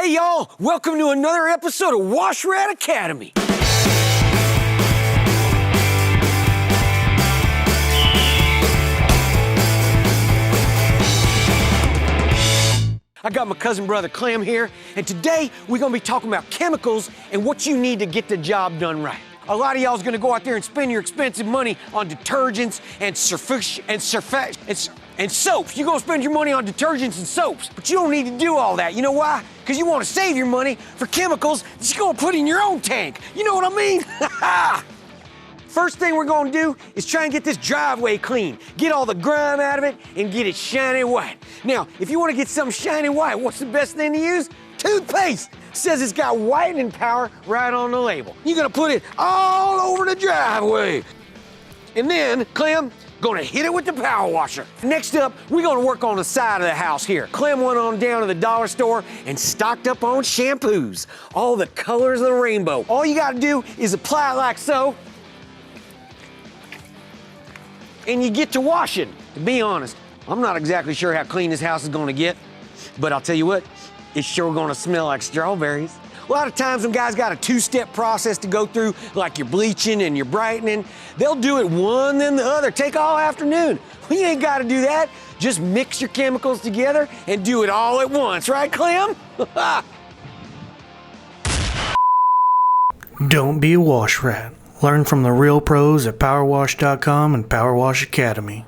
Hey y'all, welcome to another episode of Wash Rat Academy. I got my cousin brother Clem here, and today we're gonna be talking about chemicals and what you need to get the job done right. A lot of y'all's gonna go out there and spend your expensive money on detergents and soaps. You're gonna spend your money on detergents and soaps, but you don't need to do all that. You know why? Because you wanna save your money for chemicals that you're gonna put in your own tank. You know what I mean? First thing we're gonna do is try and get this driveway clean. Get all the grime out of it and get it shiny white. Now, if you wanna get something shiny white, what's the best thing to use? Toothpaste. Says it's got whitening power right on the label. You're gonna put it all over the driveway. And then, Clem, gonna hit it with the power washer. Next up, we're gonna work on the side of the house here. Clem went on down to the dollar store and stocked up on shampoos. All the colors of the rainbow. All you gotta do is apply it like so, and you get to washing. To be honest, I'm not exactly sure how clean this house is gonna get, but I'll tell you what, it's sure gonna smell like strawberries. A lot of times when guys got a two-step process to go through, like your bleaching and your brightening, they'll do it one then the other, take all afternoon. Well, you ain't gotta do that. Just mix your chemicals together and do it all at once, right, Clem? Don't be a wash rat. Learn from the real pros at Powerwash.com and Powerwash Academy.